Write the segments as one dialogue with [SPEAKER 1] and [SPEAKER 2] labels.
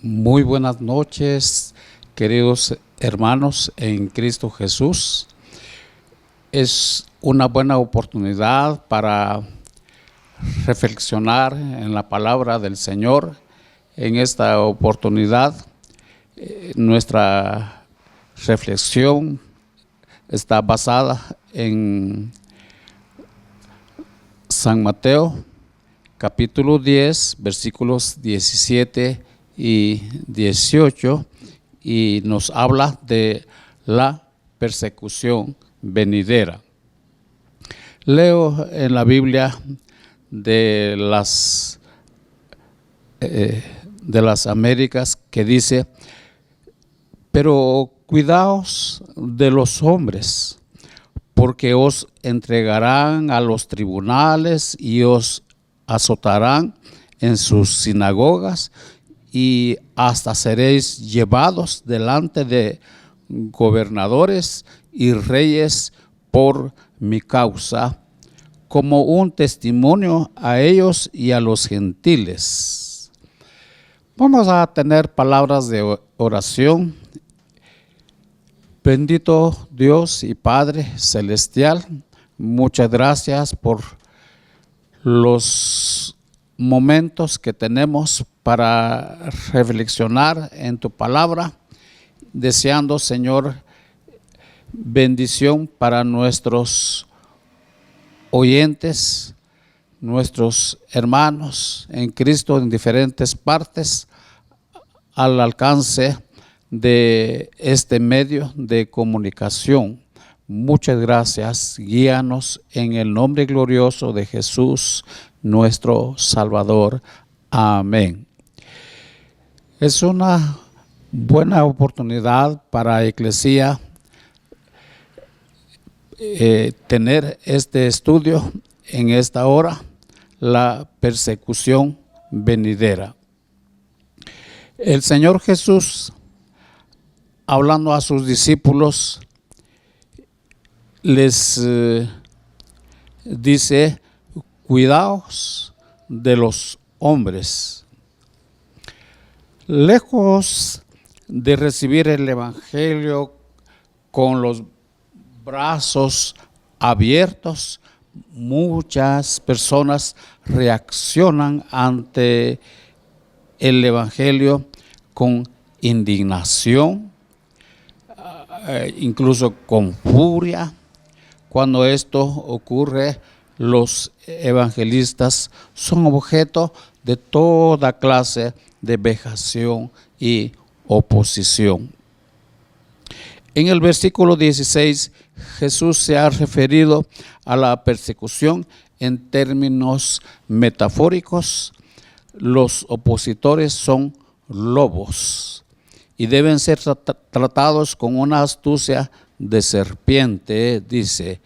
[SPEAKER 1] Muy buenas noches, queridos hermanos en Cristo Jesús. Es una buena oportunidad para reflexionar en la palabra del Señor. En esta oportunidad, nuestra reflexión está basada en San Mateo, capítulo 10, versículos 17 y 18, y nos habla de la persecución venidera. Leo en la Biblia de las Américas que dice: pero cuidaos de los hombres, porque os entregarán a los tribunales y os azotarán en sus sinagogas, y hasta seréis llevados delante de gobernadores y reyes por mi causa, como un testimonio a ellos y a los gentiles. Vamos a tener palabras de oración. Bendito Dios y Padre Celestial, muchas gracias por los momentos que tenemos para reflexionar en tu palabra, deseando, Señor, bendición para nuestros oyentes, nuestros hermanos en Cristo en diferentes partes, al alcance de este medio de comunicación. Muchas gracias, guíanos en el nombre glorioso de Jesús, nuestro Salvador. Amén. Es una buena oportunidad para la Iglesia tener este estudio en esta hora, la persecución venidera. El Señor Jesús, hablando a sus discípulos, les dice: cuidaos de los hombres. Lejos de recibir el Evangelio con los brazos abiertos, muchas personas reaccionan ante el Evangelio con indignación, incluso con furia. Cuando esto ocurre, los evangelistas son objeto de toda clase de vejación y oposición. En el versículo 16, Jesús se ha referido a la persecución en términos metafóricos. Los opositores son lobos y deben ser tratados con una astucia de serpiente, dice.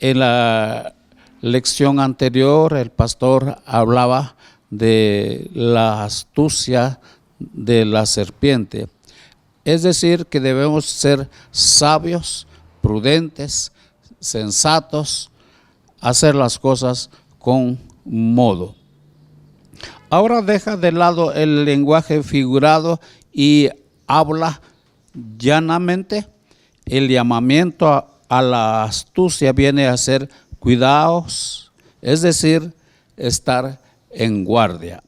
[SPEAKER 1] En la lección anterior, el pastor hablaba de la astucia de la serpiente. Es decir, que debemos ser sabios, prudentes, sensatos, hacer las cosas con modo. Ahora deja de lado el lenguaje figurado y habla llanamente. El llamamiento a la astucia viene a ser cuidaos, es decir, estar en guardia.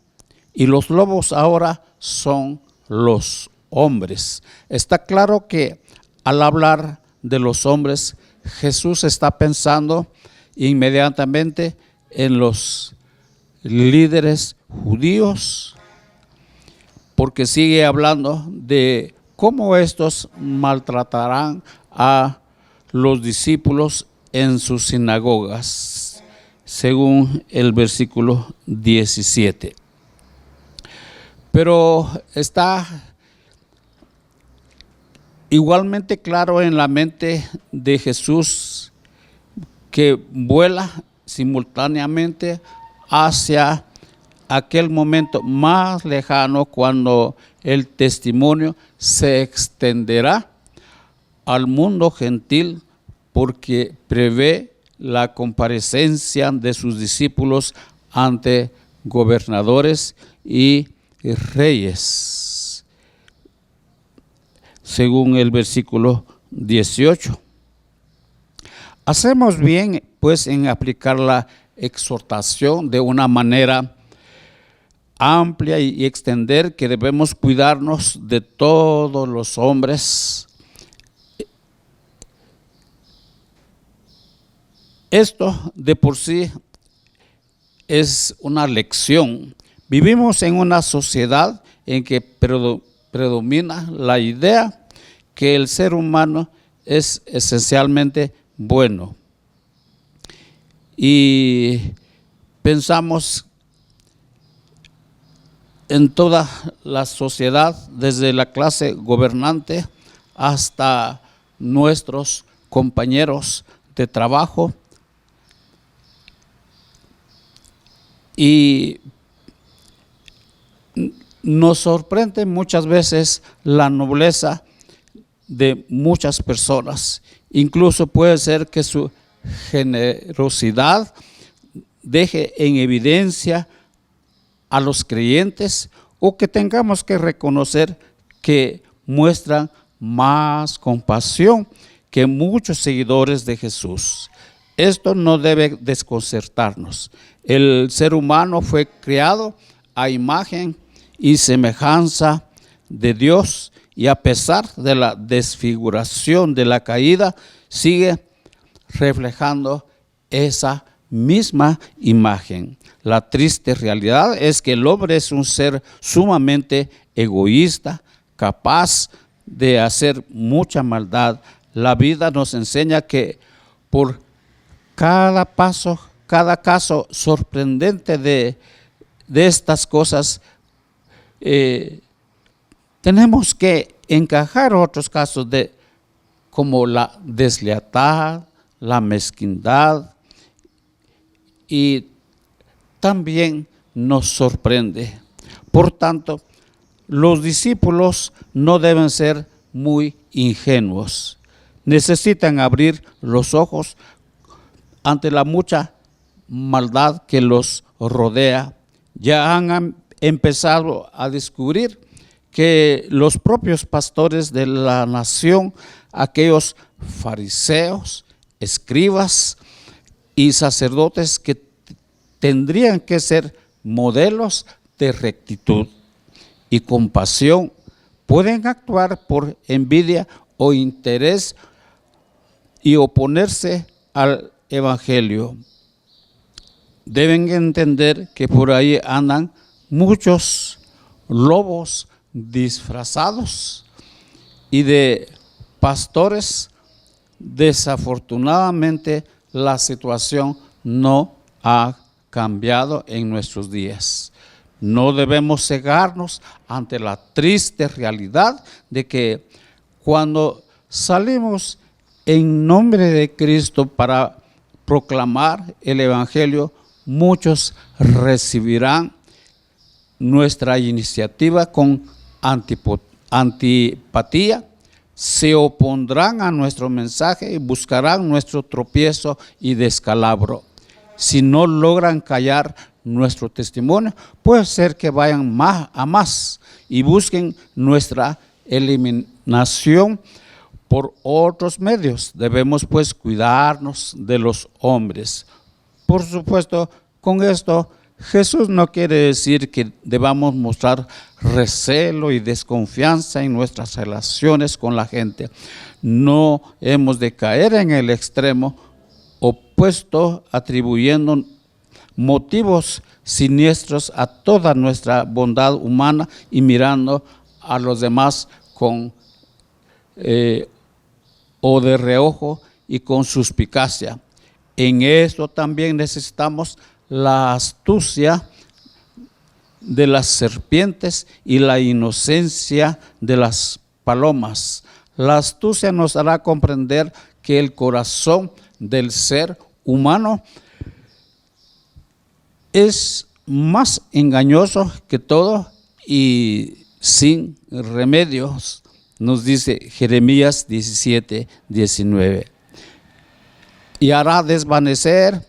[SPEAKER 1] Y los lobos ahora son los hombres. Está claro que al hablar de los hombres, Jesús está pensando inmediatamente en los líderes judíos, porque sigue hablando de cómo estos maltratarán a los discípulos en sus sinagogas, según el versículo 17. Pero está igualmente claro en la mente de Jesús, que vuela simultáneamente hacia aquel momento más lejano cuando el testimonio se extenderá al mundo gentil, porque prevé la comparecencia de sus discípulos ante gobernadores y reyes. según el versículo 18. Hacemos bien, pues, en aplicar la exhortación de una manera amplia y extender que debemos cuidarnos de todos los hombres. Esto de por sí es una lección. Vivimos en una sociedad en que predomina la idea que el ser humano es esencialmente bueno. Y pensamos en toda la sociedad, desde la clase gobernante hasta nuestros compañeros de trabajo, y nos sorprende muchas veces la nobleza de muchas personas. Incluso puede ser que su generosidad deje en evidencia a los creyentes, o que tengamos que reconocer que muestran más compasión que muchos seguidores de Jesús. Esto no debe desconcertarnos. El ser humano fue creado a imagen y semejanza de Dios, y a pesar de la desfiguración de la caída, sigue reflejando esa misma imagen. La triste realidad es que el hombre es un ser sumamente egoísta, capaz de hacer mucha maldad. La vida nos enseña que por cada caso sorprendente de estas cosas, tenemos que encajar otros casos como la deslealtad, la mezquindad, y también nos sorprende. Por tanto, los discípulos no deben ser muy ingenuos. Necesitan abrir los ojos ante la mucha maldad que los rodea. Ya han empezado a descubrir que los propios pastores de la nación, aquellos fariseos, escribas y sacerdotes que tendrían que ser modelos de rectitud y compasión, pueden actuar por envidia o interés y oponerse al evangelio. Deben entender que por ahí andan muchos lobos disfrazados y de pastores. Desafortunadamente, la situación no ha cambiado en nuestros días. No debemos cegarnos ante la triste realidad de que cuando salimos en nombre de Cristo para proclamar el evangelio, muchos recibirán nuestra iniciativa con antipatía, se opondrán a nuestro mensaje y buscarán nuestro tropiezo y descalabro. Si no logran callar nuestro testimonio, puede ser que vayan a más y busquen nuestra eliminación por otros medios. Debemos pues cuidarnos de los hombres. Por supuesto, con esto Jesús no quiere decir que debamos mostrar recelo y desconfianza en nuestras relaciones con la gente. No hemos de caer en el extremo opuesto, atribuyendo motivos siniestros a toda nuestra bondad humana y mirando a los demás con o de reojo y con suspicacia. En esto también necesitamos la astucia de las serpientes y la inocencia de las palomas. La astucia nos hará comprender que el corazón del ser humano es más engañoso que todo y sin remedios, nos dice Jeremías 17:19. Y hará desvanecer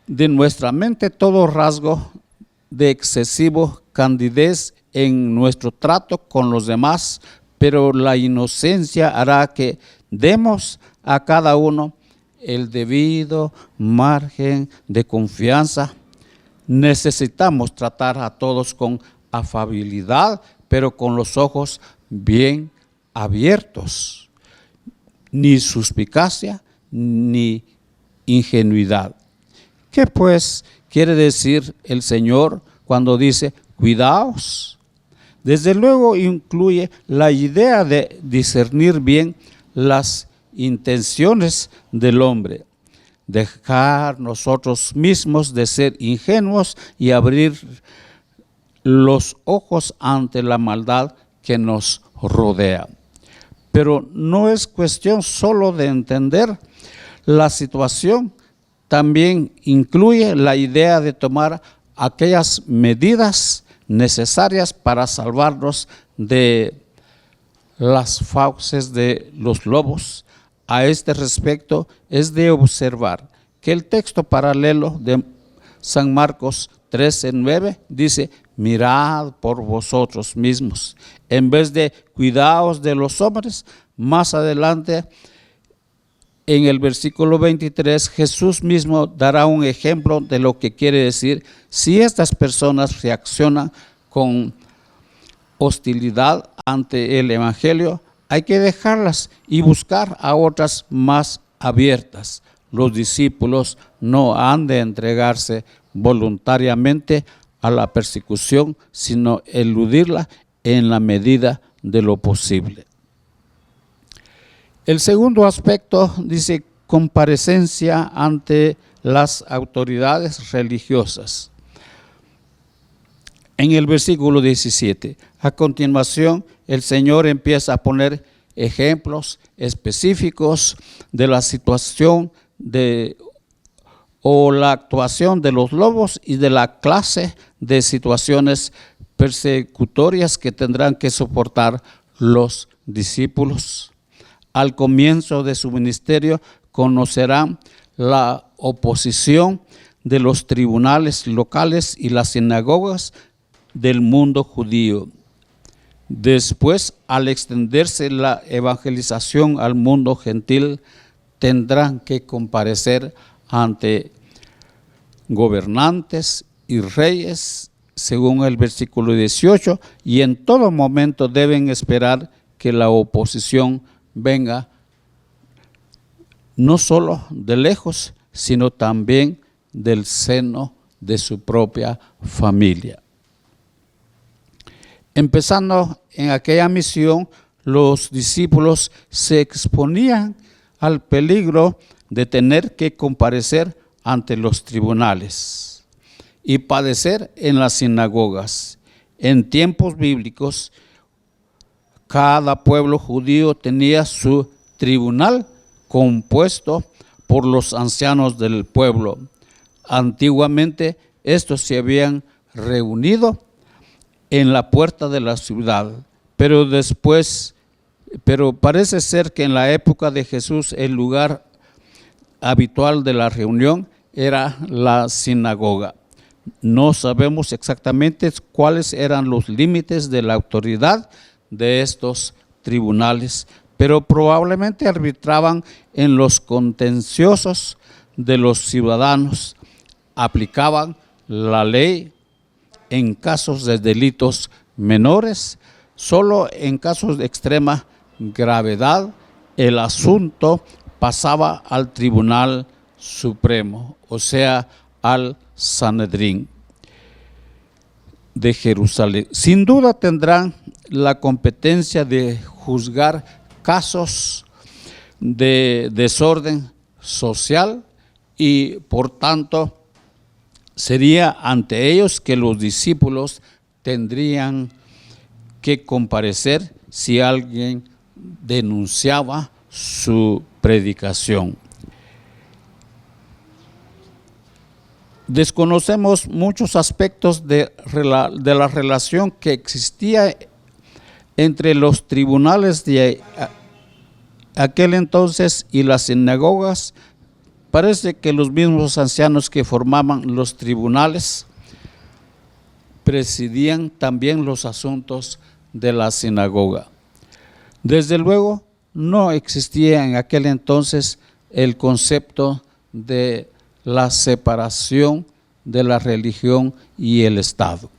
[SPEAKER 1] de nuestra mente todo rasgo de excesivo candidez en nuestro trato con los demás, pero la inocencia hará que demos a cada uno el debido margen de confianza. Necesitamos tratar a todos con afabilidad, pero con los ojos bien abiertos. Ni suspicacia, ni ingenuidad. ¿Qué pues quiere decir el Señor cuando dice cuidaos? Desde luego incluye la idea de discernir bien las intenciones del hombre, dejar nosotros mismos de ser ingenuos y abrir los ojos ante la maldad que nos rodea. Pero no es cuestión solo de entender la situación, también incluye la idea de tomar aquellas medidas necesarias para salvarnos de las fauces de los lobos. A este respecto es de observar que el texto paralelo de San Marcos 13:9 dice: mirad por vosotros mismos, en vez de cuidaos de los hombres. Más adelante, en el versículo 23, Jesús mismo dará un ejemplo de lo que quiere decir si estas personas reaccionan con hostilidad ante el Evangelio. Hay que dejarlas y buscar a otras más abiertas. Los discípulos no han de entregarse voluntariamente a la persecución, sino eludirla en la medida de lo posible. El segundo aspecto dice comparecencia ante las autoridades religiosas. En el versículo 17, a continuación, el Señor empieza a poner ejemplos específicos de la situación o la actuación de los lobos y de la clase de situaciones persecutorias que tendrán que soportar los discípulos. Al comienzo de su ministerio conocerán la oposición de los tribunales locales y las sinagogas del mundo judío. Después, al extenderse la evangelización al mundo gentil, tendrán que comparecer ante gobernantes y reyes, según el versículo 18, y en todo momento deben esperar que la oposición venga no solo de lejos, sino también del seno de su propia familia. Empezando en aquella misión, los discípulos se exponían al peligro de tener que comparecer ante los tribunales y padecer en las sinagogas. En tiempos bíblicos, cada pueblo judío tenía su tribunal compuesto por los ancianos del pueblo. Antiguamente, estos se habían reunido en la puerta de la ciudad, pero parece ser que en la época de Jesús el lugar habitual de la reunión era la sinagoga. No sabemos exactamente cuáles eran los límites de la autoridad de estos tribunales, pero probablemente arbitraban en los contenciosos de los ciudadanos, aplicaban la ley en casos de delitos menores. Solo en casos de extrema gravedad el asunto pasaba al Tribunal Supremo, o sea, al Sanedrín de Jerusalén. Sin duda tendrán la competencia de juzgar casos de desorden social y por tanto sería ante ellos que los discípulos tendrían que comparecer si alguien denunciaba su predicación. Desconocemos muchos aspectos de la relación que existía entre los tribunales de aquel entonces y las sinagogas. Parece que los mismos ancianos que formaban los tribunales presidían también los asuntos de la sinagoga. Desde luego, no existía en aquel entonces el concepto de la separación de la religión y el Estado.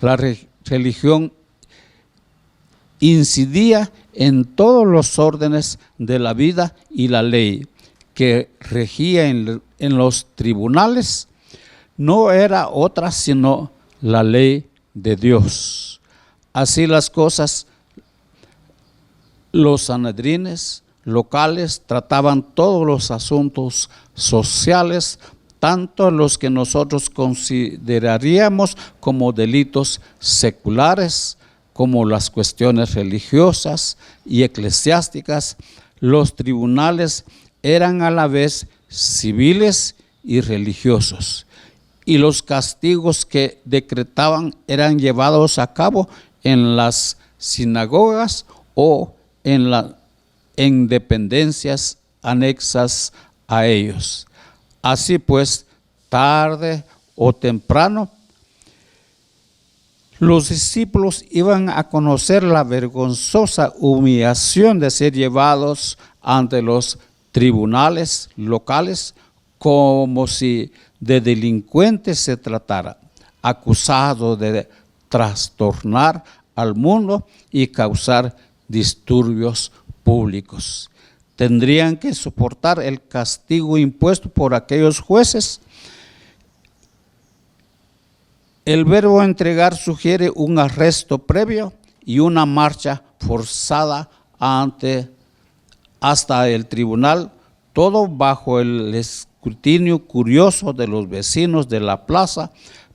[SPEAKER 1] La religión incidía en todos los órdenes de la vida y la ley que regía en los tribunales no era otra sino la ley de Dios. Así las cosas, los sanedrines locales trataban todos los asuntos sociales, tanto los que nosotros consideraríamos como delitos seculares, como las cuestiones religiosas y eclesiásticas. Los tribunales eran a la vez civiles y religiosos, y los castigos que decretaban eran llevados a cabo en las sinagogas o en dependencias anexas a ellos. Así pues, tarde o temprano, los discípulos iban a conocer la vergonzosa humillación de ser llevados ante los tribunales locales como si de delincuentes se tratara, acusados de trastornar al mundo y causar disturbios públicos. Tendrían que soportar el castigo impuesto por aquellos jueces. El verbo entregar sugiere un arresto previo y una marcha forzada hasta el tribunal, todo bajo el escrutinio curioso de los vecinos de la plaza.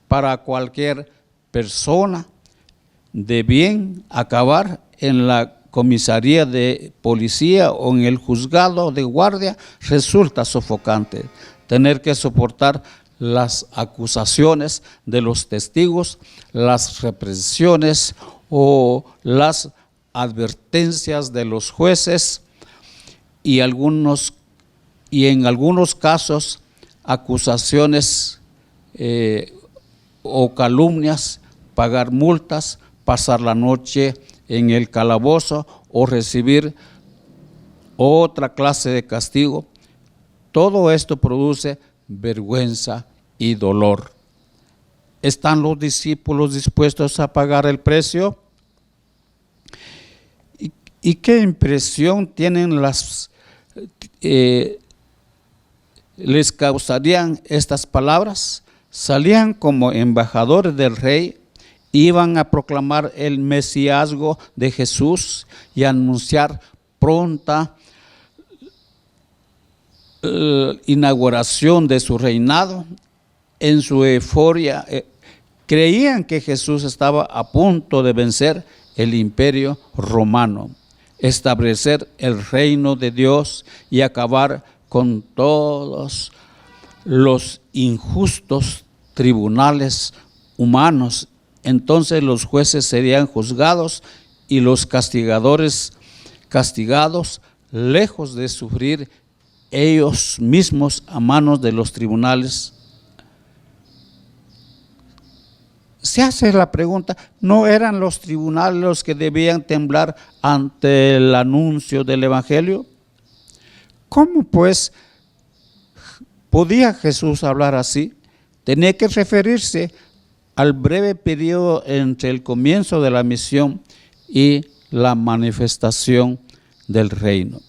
[SPEAKER 1] Para cualquier persona de bien acabar en la comisaría de policía o en el juzgado de guardia resulta sofocante. Tener que soportar las acusaciones de los testigos, las represiones o las advertencias de los jueces y en algunos casos acusaciones o calumnias, pagar multas, pasar la noche en el calabozo o recibir otra clase de castigo. Todo esto produce vergüenza y dolor. ¿Están los discípulos dispuestos a pagar el precio? ¿Y qué impresión tienen les causarían estas palabras? Salían como embajadores del rey, iban a proclamar el mesiasgo de Jesús y a anunciar pronta inauguración de su reinado. En su euforia creían que Jesús estaba a punto de vencer el imperio romano, establecer el reino de Dios y acabar con todos los injustos tribunales humanos. Entonces los jueces serían juzgados y los castigadores castigados, lejos de sufrir ellos mismos a manos de los tribunales. Se hace la pregunta, ¿no eran los tribunales los que debían temblar ante el anuncio del Evangelio? ¿Cómo pues podía Jesús hablar así? Tenía que referirse al breve periodo entre el comienzo de la misión y la manifestación del reino.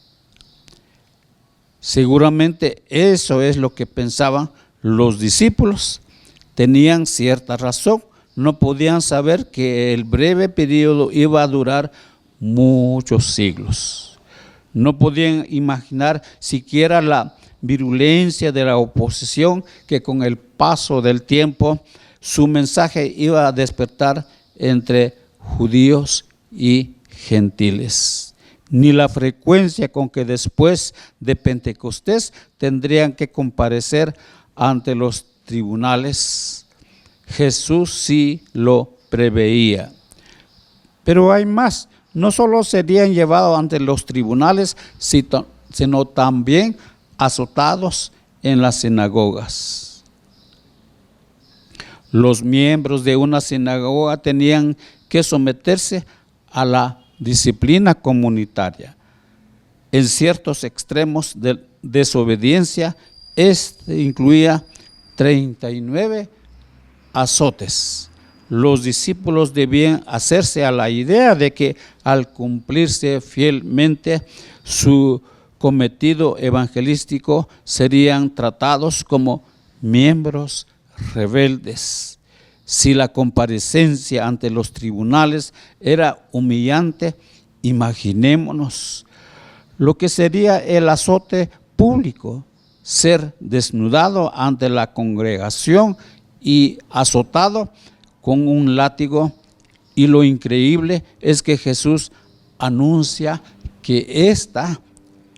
[SPEAKER 1] Seguramente eso es lo que pensaban los discípulos. Tenían cierta razón. No podían saber que el breve periodo iba a durar muchos siglos. No podían imaginar siquiera la virulencia de la oposición que con el paso del tiempo su mensaje iba a despertar entre judíos y gentiles, ni la frecuencia con que después de Pentecostés tendrían que comparecer ante los tribunales. Jesús sí lo preveía. Pero hay más, no solo serían llevados ante los tribunales, sino también azotados en las sinagogas. Los miembros de una sinagoga tenían que someterse a la disciplina comunitaria. En ciertos extremos de desobediencia, este incluía 39 azotes. Los discípulos debían hacerse a la idea de que al cumplirse fielmente su cometido evangelístico, serían tratados como miembros rebeldes. Si la comparecencia ante los tribunales era humillante, imaginémonos lo que sería el azote público, ser desnudado ante la congregación y azotado con un látigo. Y lo increíble es que Jesús anuncia que esta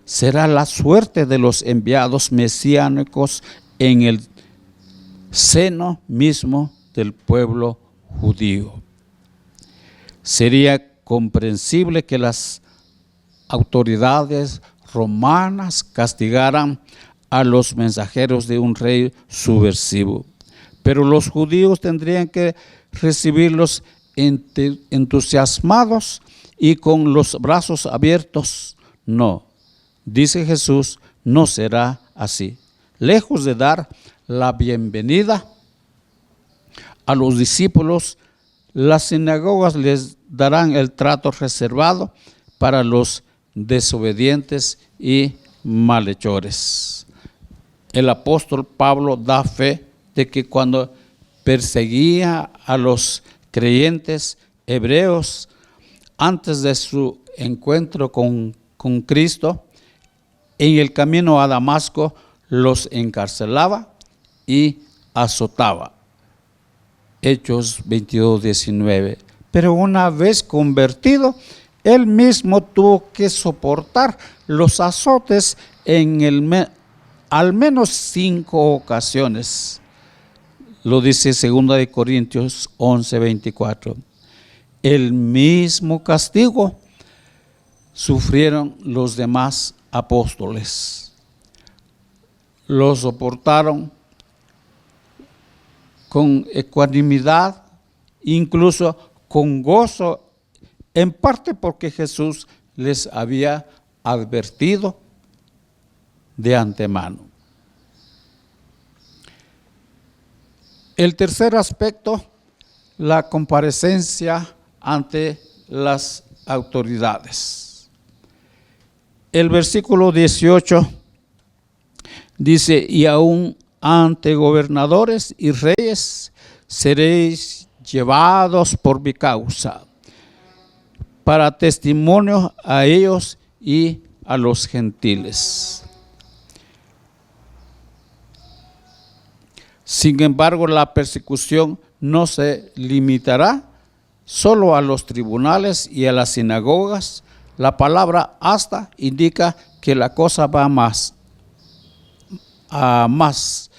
[SPEAKER 1] será la suerte de los enviados mesiánicos en el seno mismo del pueblo judío. Sería comprensible que las autoridades romanas castigaran a los mensajeros de un rey subversivo, pero los judíos tendrían que recibirlos entusiasmados y con los brazos abiertos. No, dice Jesús, no será así. Lejos de dar la bienvenida a los discípulos, las sinagogas les darán el trato reservado para los desobedientes y malhechores. El apóstol Pablo da fe de que cuando perseguía a los creyentes hebreos antes de su encuentro con Cristo, en el camino a Damasco los encarcelaba y azotaba. Hechos 22:19. Pero una vez convertido, él mismo tuvo que soportar los azotes en al menos 5 ocasiones. Lo dice 2 Corintios 11:24. El mismo castigo sufrieron los demás apóstoles. Lo soportaron con ecuanimidad, incluso con gozo, en parte porque Jesús les había advertido de antemano. El tercer aspecto, la comparecencia ante las autoridades. El versículo 18 dice, y aún ante gobernadores y reyes seréis llevados por mi causa, para testimonio a ellos y a los gentiles. Sin embargo, la persecución no se limitará solo a los tribunales y a las sinagogas. La palabra hasta indica que la cosa va a más.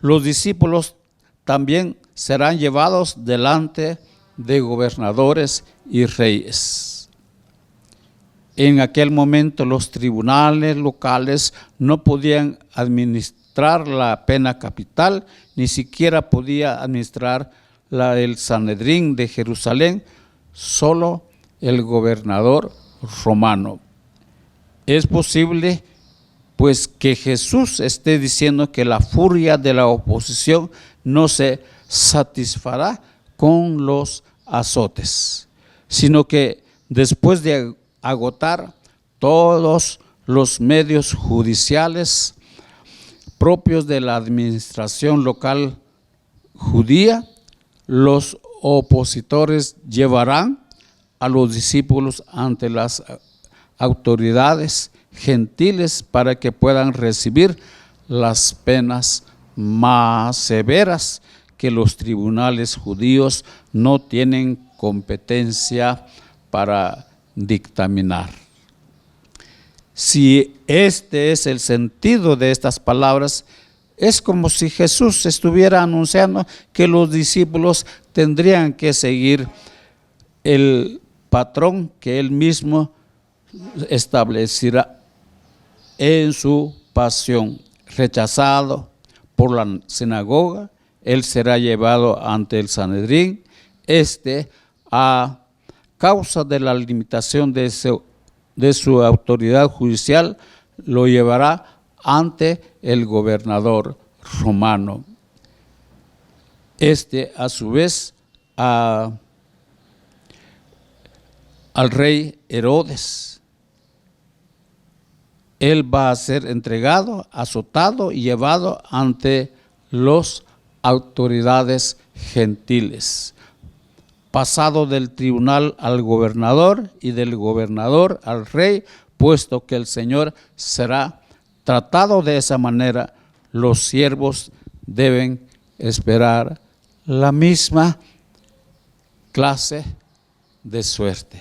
[SPEAKER 1] Los discípulos también serán llevados delante de gobernadores y reyes. En aquel momento los tribunales locales no podían administrar la pena capital, ni siquiera podía administrar el Sanedrín de Jerusalén, solo el gobernador romano. Es posible pues que Jesús esté diciendo que la furia de la oposición no se satisfará con los azotes, sino que después de agotar todos los medios judiciales propios de la administración local judía, los opositores llevarán a los discípulos ante las autoridades gentiles para que puedan recibir las penas más severas que los tribunales judíos no tienen competencia para dictaminar. Si este es el sentido de estas palabras, es como si Jesús estuviera anunciando que los discípulos tendrían que seguir el patrón que él mismo establecerá en su pasión. Rechazado por la sinagoga, él será llevado ante el Sanedrín. A causa de la limitación de su autoridad judicial, lo llevará ante el gobernador romano. A su vez, al rey Herodes. Él va a ser entregado, azotado y llevado ante las autoridades gentiles, pasado del tribunal al gobernador y del gobernador al rey, puesto que el Señor será tratado de esa manera. Los siervos deben esperar la misma clase de suerte.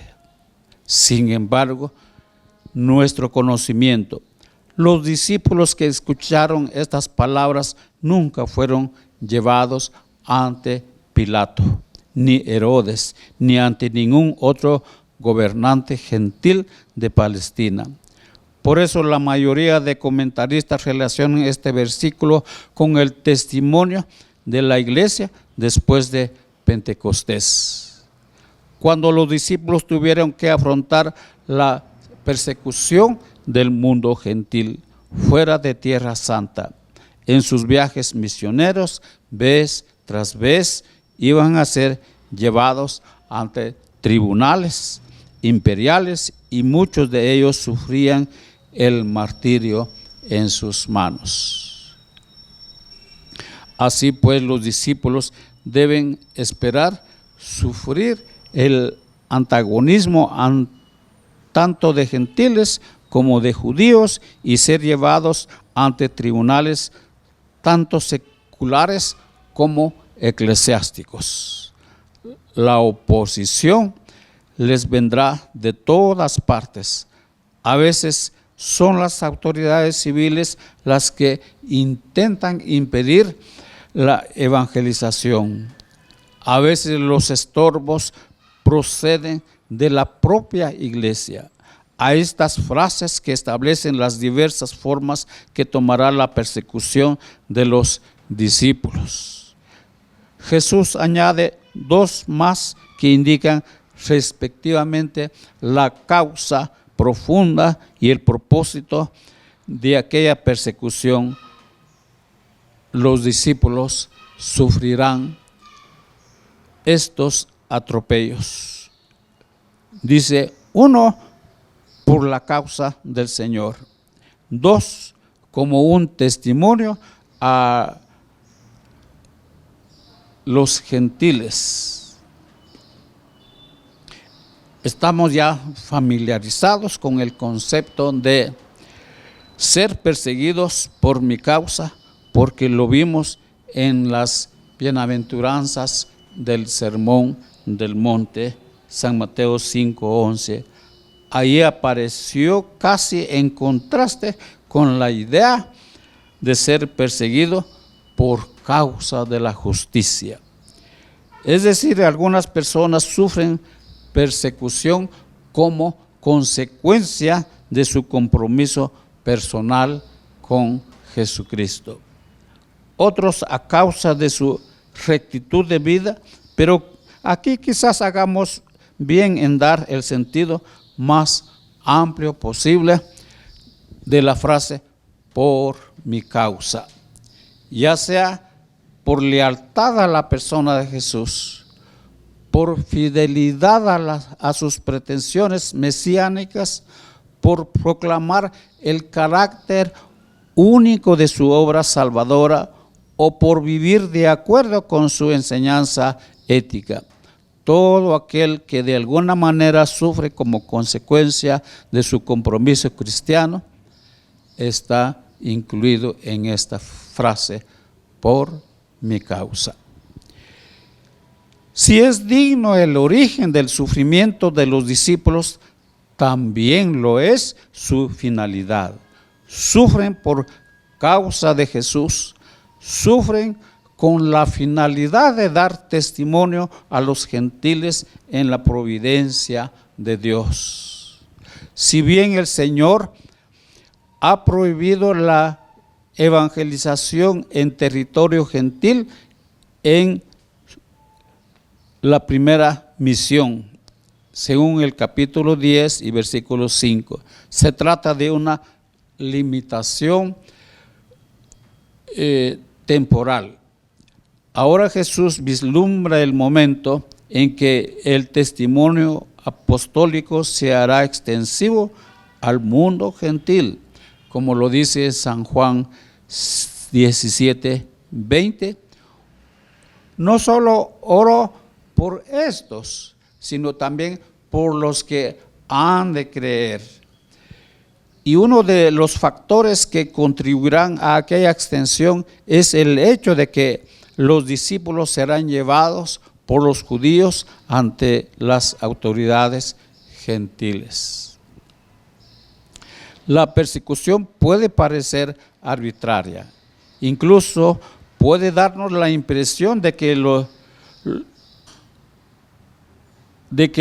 [SPEAKER 1] Sin embargo, nuestro conocimiento, los discípulos que escucharon estas palabras nunca fueron llevados ante Pilato, ni Herodes, ni ante ningún otro gobernante gentil de Palestina. Por eso la mayoría de comentaristas relacionan este versículo con el testimonio de la iglesia después de Pentecostés, cuando los discípulos tuvieron que afrontar la persecución del mundo gentil fuera de Tierra Santa. En sus viajes misioneros, vez tras vez, iban a ser llevados ante tribunales imperiales y muchos de ellos sufrían el martirio en sus manos. Así pues, los discípulos deben esperar sufrir el antagonismo tanto de gentiles como de judíos y ser llevados ante tribunales tanto seculares como eclesiásticos. La oposición les vendrá de todas partes. A veces son las autoridades civiles las que intentan impedir la evangelización. A veces los estorbos proceden de la propia iglesia. A estas frases que establecen las diversas formas que tomará la persecución de los discípulos, Jesús añade dos más que indican respectivamente la causa profunda y el propósito de aquella persecución. Los discípulos sufrirán estos atropellos. Dice, 1, por la causa del Señor. 2, como un testimonio a los gentiles. Estamos ya familiarizados con el concepto de ser perseguidos por mi causa, porque lo vimos en las bienaventuranzas del Sermón del Monte, San Mateo 5:11. Ahí apareció casi en contraste con la idea de ser perseguido por causa de la justicia. Es decir, algunas personas sufren persecución como consecuencia de su compromiso personal con Jesucristo. Otros a causa de su rectitud de vida, pero aquí quizás hagamos bien en dar el sentido más amplio posible de la frase por mi causa, ya sea por lealtad a la persona de Jesús, por fidelidad a sus pretensiones mesiánicas, por proclamar el carácter único de su obra salvadora o por vivir de acuerdo con su enseñanza ética. Todo aquel que de alguna manera sufre como consecuencia de su compromiso cristiano está incluido en esta frase, por mi causa. Si es digno el origen del sufrimiento de los discípulos, también lo es su finalidad. Sufren por causa de Jesús, sufren con la finalidad de dar testimonio a los gentiles en la providencia de Dios. Si bien el Señor ha prohibido la evangelización en territorio gentil en la primera misión, según el capítulo 10 y versículo 5. Se trata de una limitación temporal. Ahora Jesús vislumbra el momento en que el testimonio apostólico se hará extensivo al mundo gentil, como lo dice San Juan 17:20. No solo oro por estos, sino también por los que han de creer. Y uno de los factores que contribuirán a aquella extensión es el hecho de que los discípulos serán llevados por los judíos ante las autoridades gentiles. La persecución puede parecer arbitraria, incluso puede darnos la impresión de que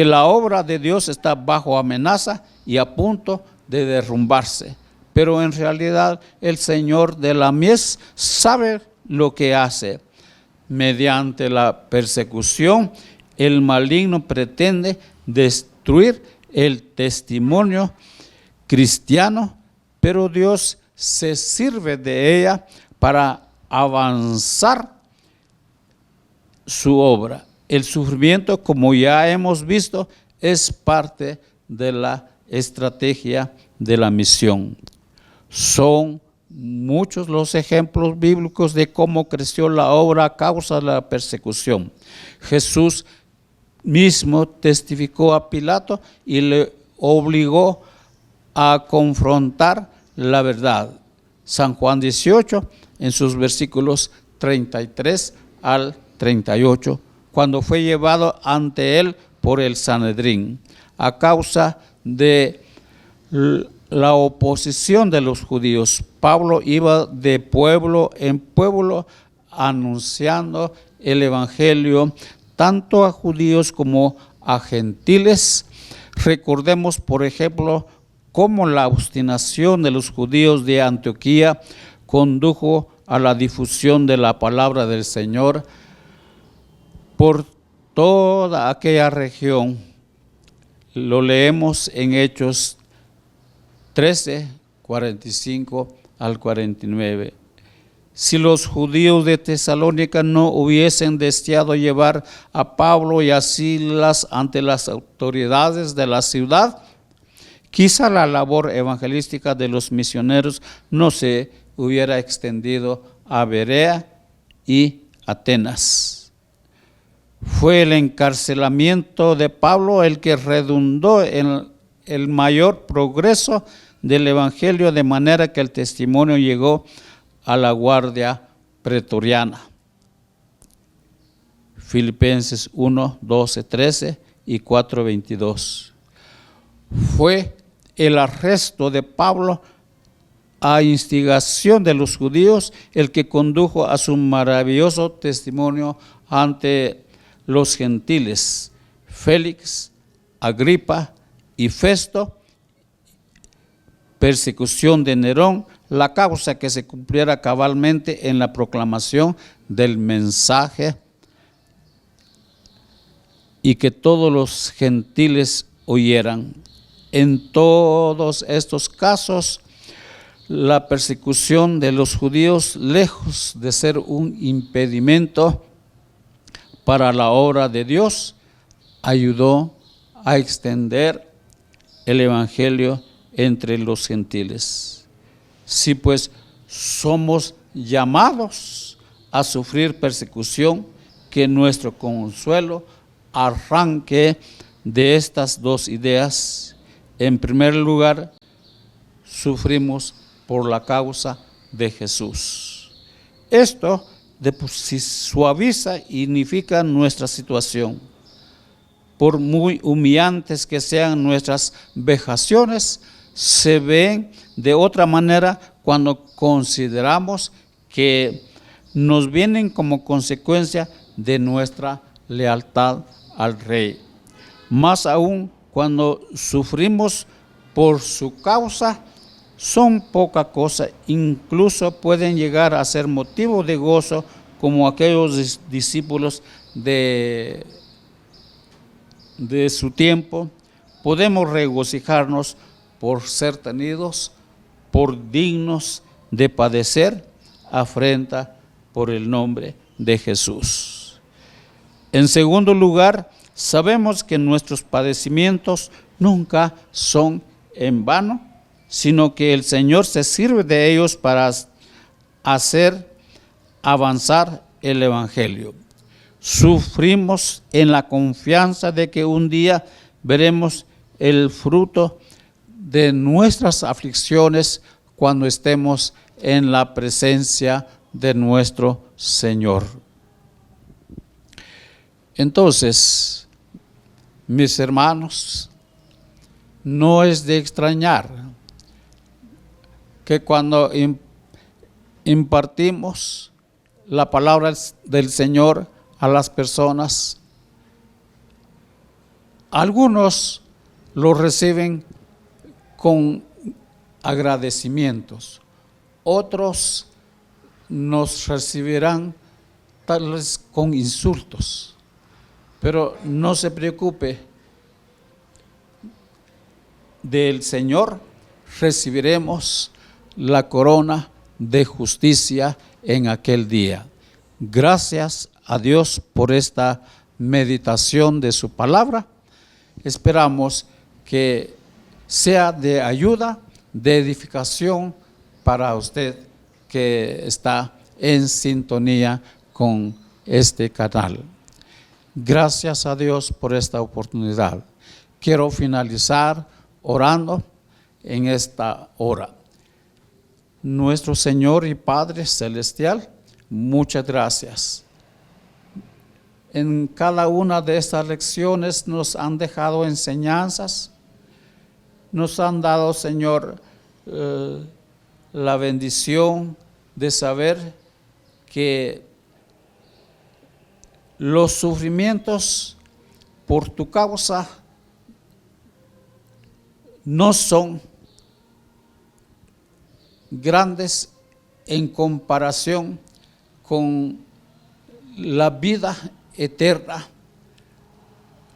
[SPEAKER 1] la obra de Dios está bajo amenaza y a punto de derrumbarse. Pero en realidad el Señor de la mies sabe lo que hace. Mediante la persecución, el maligno pretende destruir el testimonio cristiano, pero Dios se sirve de ella para avanzar su obra. El sufrimiento, como ya hemos visto, es parte de la estrategia de la misión. Son muchos los ejemplos bíblicos de cómo creció la obra a causa de la persecución. Jesús mismo testificó a Pilato y le obligó a confrontar la verdad. San Juan 18, en sus versículos 33 al 38, cuando fue llevado ante él por el Sanedrín, a causa de la oposición de los judíos. Pablo iba de pueblo en pueblo anunciando el evangelio tanto a judíos como a gentiles. Recordemos, por ejemplo, cómo la obstinación de los judíos de Antioquía condujo a la difusión de la palabra del Señor por toda aquella región. Lo leemos en Hechos 13, 45 al 49. Si los judíos de Tesalónica no hubiesen deseado llevar a Pablo y a Silas ante las autoridades de la ciudad, quizá la labor evangelística de los misioneros no se hubiera extendido a Berea y Atenas. Fue el encarcelamiento de Pablo el que redundó en el mayor progreso del evangelio, de manera que el testimonio llegó a la guardia pretoriana. Filipenses 1, 12, 13 y 4, 22. Fue el arresto de Pablo a instigación de los judíos el que condujo a su maravilloso testimonio ante los gentiles, Félix, Agripa y Festo. Persecución de Nerón, la causa que se cumpliera cabalmente en la proclamación del mensaje y que todos los gentiles oyeran. En todos estos casos, la persecución de los judíos, lejos de ser un impedimento para la obra de Dios, ayudó a extender el evangelio entre los gentiles. Si pues somos llamados a sufrir persecución, que nuestro consuelo arranque de estas dos ideas. En primer lugar, sufrimos por la causa de Jesús. Esto suaviza y dignifica nuestra situación. Por muy humillantes que sean nuestras vejaciones, se ven de otra manera cuando consideramos que nos vienen como consecuencia de nuestra lealtad al Rey. Más aún cuando sufrimos por su causa, son poca cosa, incluso pueden llegar a ser motivo de gozo, como aquellos discípulos de de su tiempo, podemos regocijarnos por ser tenidos por dignos de padecer afrenta por el nombre de Jesús. En segundo lugar, sabemos que nuestros padecimientos nunca son en vano, sino que el Señor se sirve de ellos para hacer avanzar el Evangelio. Sufrimos en la confianza de que un día veremos el fruto de nuestras aflicciones cuando estemos en la presencia de nuestro Señor. Entonces, mis hermanos, no es de extrañar que cuando impartimos la palabra del Señor a las personas, algunos lo reciben con agradecimientos, otros nos recibirán tal vez con insultos, pero no se preocupe, del Señor recibiremos la corona de justicia en aquel día. Gracias a Dios por esta meditación de su palabra. Esperamos que sea de ayuda, de edificación para usted que está en sintonía con este canal. Gracias a Dios por esta oportunidad. Quiero finalizar orando en esta hora. Nuestro Señor y Padre Celestial, muchas gracias. En cada una de estas lecciones nos han dejado enseñanzas, nos han dado, Señor, la bendición de saber que los sufrimientos por tu causa no son grandes en comparación con la vida eterna,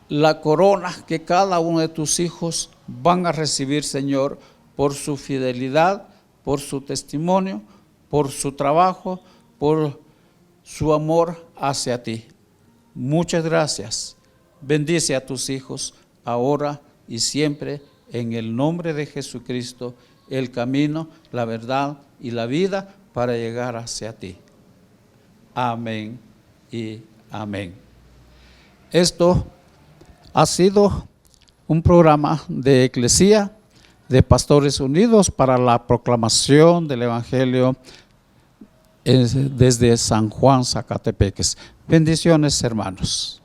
[SPEAKER 1] la corona que cada uno de tus hijos van a recibir, Señor, por su fidelidad, por su testimonio, por su trabajo, por su amor hacia ti. Muchas gracias. Bendice a tus hijos ahora y siempre en el nombre de Jesucristo, el camino, la verdad y la vida para llegar hacia ti. Amén y amén. Esto ha sido un programa de Eclesía de Pastores Unidos para la proclamación del Evangelio desde San Juan, Zacatepeques. Bendiciones, hermanos.